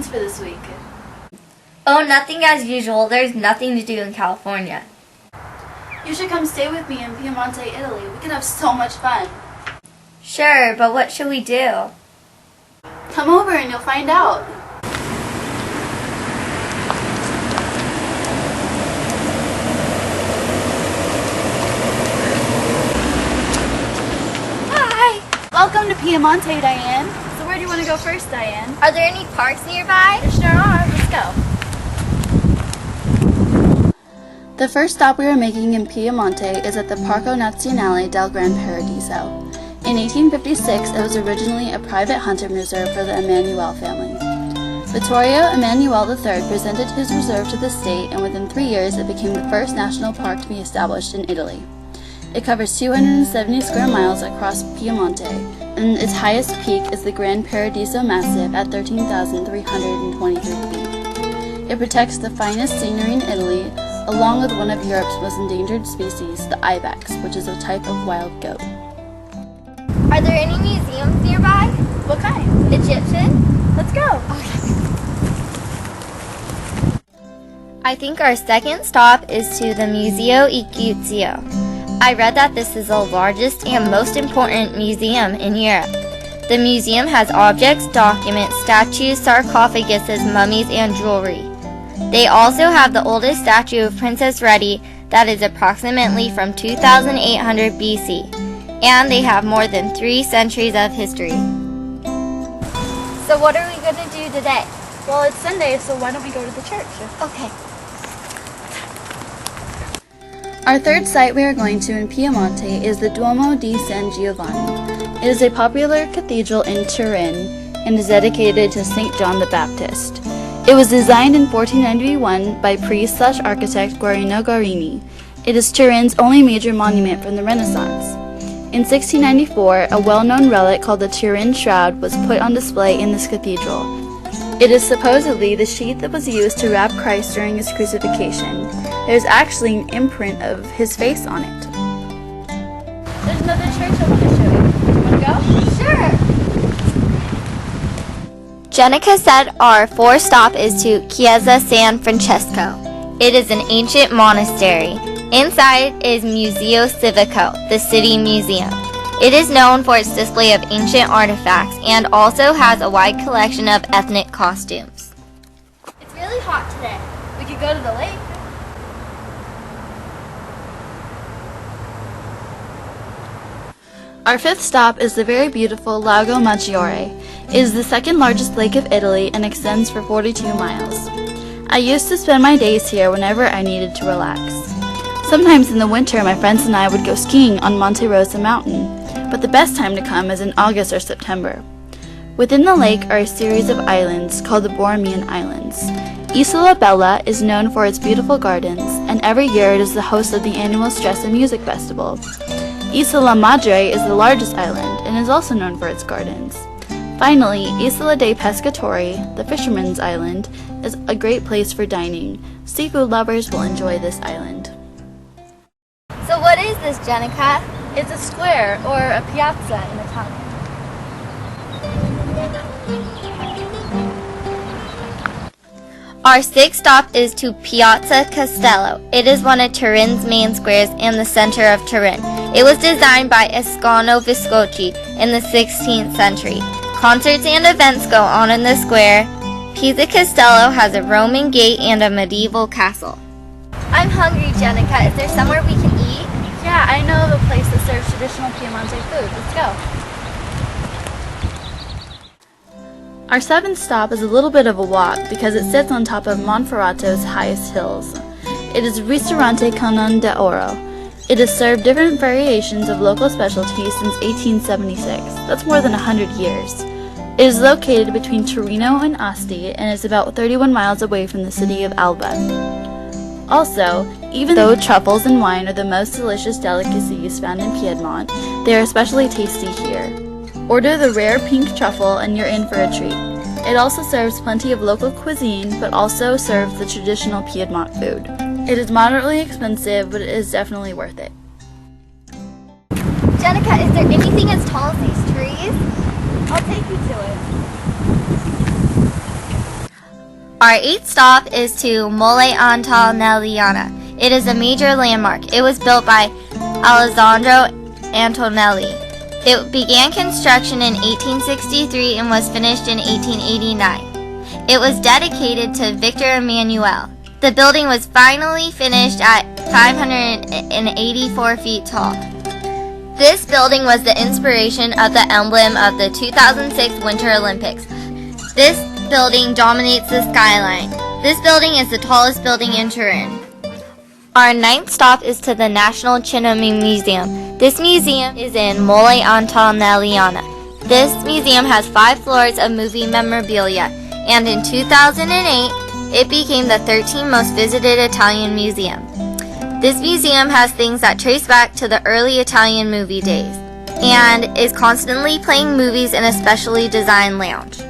plans for this week? Oh, nothing as usual. There's nothing to do in California. You should come stay with me in Piemonte, Italy. We can have so much fun. Sure, but what should we do? Come over and you'll find out. Hi! Welcome to Piemonte, Diane. So where do you want to go first, Diane? Are there any parks nearby? There sure are. Let's go. The first stop we are making in Piemonte is at the Parco Nazionale del Gran Paradiso. In 1856, it was originally a private hunting reserve for the Emanuele family. Vittorio Emanuele III presented his reserve to the state, and within 3 years it became the first national park to be established in Italy. It covers 270 square miles across Piemonte, and its highest peak is the Gran Paradiso Massif at 13,323 feet. It protects the finest scenery in Italy, along with one of Europe's most endangered species, the ibex, which is a type of wild goat. Are there any museums nearby? What kind? Egyptian? Let's go. I think our second stop is to the Museo Egizio. I read that this is the largest and most important museum in Europe. The museum has objects, documents, statues, sarcophaguses, mummies, and jewelry. They also have the oldest statue of Princess Reti that is approximately from 2800 BC, and they have more than 3 centuries of history. So what are we going to do today? Well, it's Sunday, so why don't we go to the church? Okay. Our third site we are going to in Piemonte is the Duomo di San Giovanni. It is a popular cathedral in Turin and is dedicated to St. John the Baptist. It was designed in 1491 by priest/architect Guarino Guarini. It is Turin's only major monument from the Renaissance. In 1694, a well-known relic called the Turin Shroud was put on display in this cathedral. It is supposedly the sheet that was used to wrap Christ during his crucifixion. There's actually an imprint of his face on it. There's another church I want to show you. You want to go? Sure. Jenica said our fourth stop is to Chiesa San Francesco. It is an ancient monastery. Inside is Museo Civico, the city museum. It is known for its display of ancient artifacts and also has a wide collection of ethnic costumes. It's really hot today. We could go to the lake. Our fifth stop is the very beautiful Lago Maggiore. It is the second largest lake of Italy and extends for 42 miles. I used to spend my days here whenever I needed to relax. Sometimes in the winter, my friends and I would go skiing on Monte Rosa Mountain, but the best time to come is in August or September. Within the lake are a series of islands called the Borromean Islands. Isola Bella is known for its beautiful gardens, and every year it is the host of the annual Stress and Music Festival. Isola Madre is the largest island and is also known for its gardens. Finally, Isola dei Pescatori, the fisherman's island, is a great place for dining. Seafood lovers will enjoy this island. So what is this, Jenica? It's a square, or a piazza in Italian. Our sixth stop is to Piazza Castello. It is one of Turin's main squares and the center of Turin. It was designed by Ascanio Visconti in the 16th century. Concerts and events go on in the square. Piazza Castello has a Roman gate and a medieval castle. I'm hungry, Jenica. Is there somewhere we can eat? Yeah, I know of a place that serves traditional Piemonte food. Let's go. Our seventh stop is a little bit of a walk because it sits on top of Monferrato's highest hills. It is Ristorante Canon d'Oro. It has served different variations of local specialties since 1876. That's more than 100 years. It is located between Torino and Asti and is about 31 miles away from the city of Alba. Also, even though truffles and wine are the most delicious delicacies found in Piedmont, they are especially tasty here. Order the rare pink truffle and you're in for a treat. It also serves plenty of local cuisine, but also serves the traditional Piedmont food. It is moderately expensive, but it is definitely worth it. Jenica, is there anything as tall as these trees? I'll take you to it. Our 8th stop is to Mole Antonelliana. It is a major landmark. It was built by Alessandro Antonelli. It began construction in 1863 and was finished in 1889. It was dedicated to Victor Emmanuel. The building was finally finished at 584 feet tall. This building was the inspiration of the emblem of the 2006 Winter Olympics. This building dominates the skyline. This building is the tallest building in Turin. Our 9th stop is to the National Cinema Museum. This museum is in Mole Antonelliana. This museum has 5 floors of movie memorabilia, and in 2008, it became the 13th most visited Italian museum. This museum has things that trace back to the early Italian movie days, and is constantly playing movies in a specially designed lounge.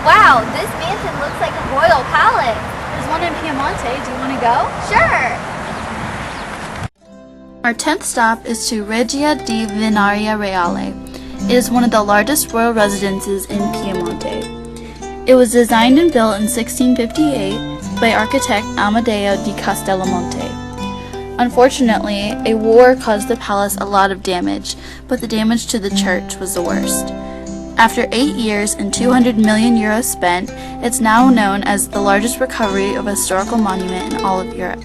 Wow, this mansion looks like a royal palace. There's one in Piemonte. Do you want to go? Sure. Our 10th stop is to Regia di Vinaria Reale. It is one of the largest royal residences in Piemonte. It was designed and built in 1658 by architect Amadeo di Castellammonte. Unfortunately, a war caused the palace a lot of damage, but the damage to the church was the worst. After 8 years and 200 million euros spent, it's now known as the largest recovery of a historical monument in all of Europe.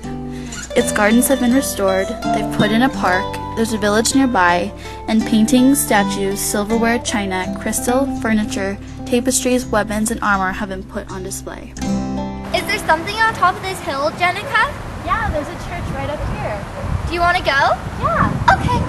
Its gardens have been restored, they've put in a park, there's a village nearby, and paintings, statues, silverware, china, crystal, furniture, tapestries, weapons, and armor have been put on display. Is there something on top of this hill, Jenica? Yeah, there's a church right up here. Do you want to go? Yeah. Okay.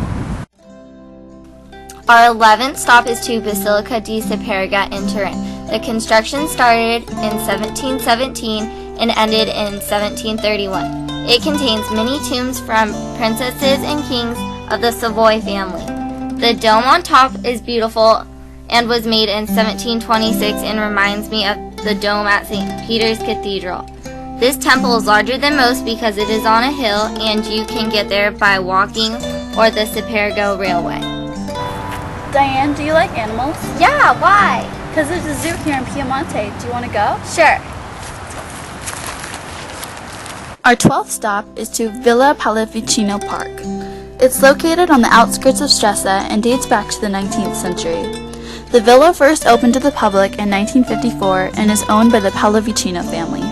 Our 11th stop is to Basilica di Superga in Turin. The construction started in 1717 and ended in 1731. It contains many tombs from princesses and kings of the Savoy family. The dome on top is beautiful and was made in 1726 and reminds me of the dome at St. Peter's Cathedral. This temple is larger than most because it is on a hill and you can get there by walking or the Superga Railway. Diane, do you like animals? Yeah, why? Because there's a zoo here in Piemonte. Do you want to go? Sure. Our 12th stop is to Villa Pallavicino Park. It's located on the outskirts of Stresa and dates back to the 19th century. The villa first opened to the public in 1954 and is owned by the Pallavicino family.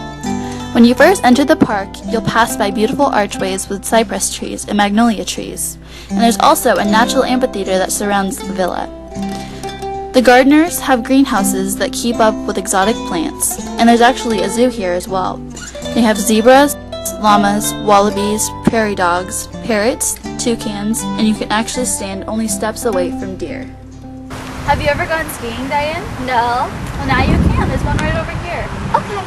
When you first enter the park, you'll pass by beautiful archways with cypress trees and magnolia trees, and there's also a natural amphitheater that surrounds the villa. The gardeners have greenhouses that keep up with exotic plants, and there's actually a zoo here as well. They have zebras, llamas, wallabies, prairie dogs, parrots, toucans, and you can actually stand only steps away from deer. Have you ever gone skiing, Diane? No. Well, now you can. There's one right over here. Okay.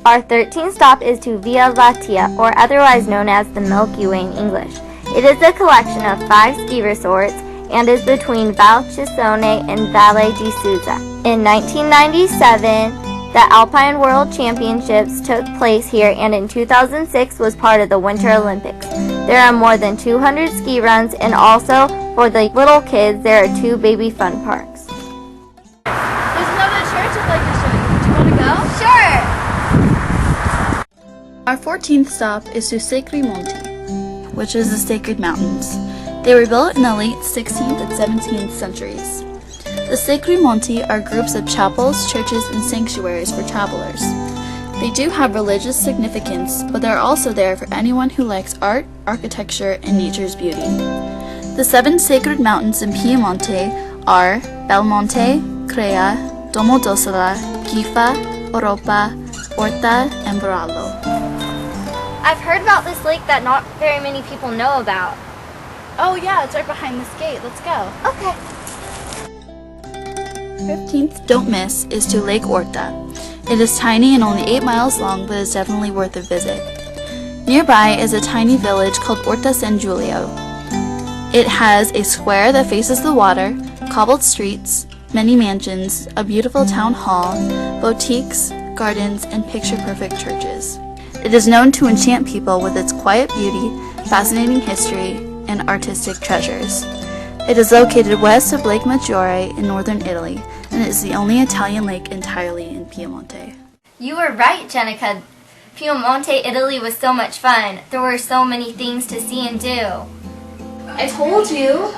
Our 13th stop is to Via Lattea, or otherwise known as the Milky Way in English. It is a collection of 5 ski resorts and is between Val Cisone and Valle di Susa. In 1997, the Alpine World Championships took place here, and in 2006 was part of the Winter Olympics. There are more than 200 ski runs, and also for the little kids there are 2 baby fun parks. There's another church I'd like to show you. Do you want to go? Sure! Our 14th stop is to Sacri Monti, which is the Sacred Mountains. They were built in the late 16th and 17th centuries. The Sacri Monti are groups of chapels, churches, and sanctuaries for travelers. They do have religious significance, but they're also there for anyone who likes art, architecture, and nature's beauty. The 7 sacred mountains in Piemonte are Belmonte, Crea, Domodossola, Gifa, Oropa, Orta, and Barallo. I've heard about this lake that not very many people know about. Oh yeah, it's right behind this gate. Let's go. Okay. 15th don't miss is to Lake Orta. It is tiny and only 8 miles long, but is definitely worth a visit. Nearby is a tiny village called Orta San Giulio. It has a square that faces the water, cobbled streets, many mansions, a beautiful town hall, boutiques, gardens, and picture-perfect churches. It is known to enchant people with its quiet beauty, fascinating history, and artistic treasures. It is located west of Lake Maggiore in northern Italy, and it is the only Italian lake entirely in Piemonte. You were right, Jenica. Piemonte, Italy was so much fun. There were so many things to see and do. I told you!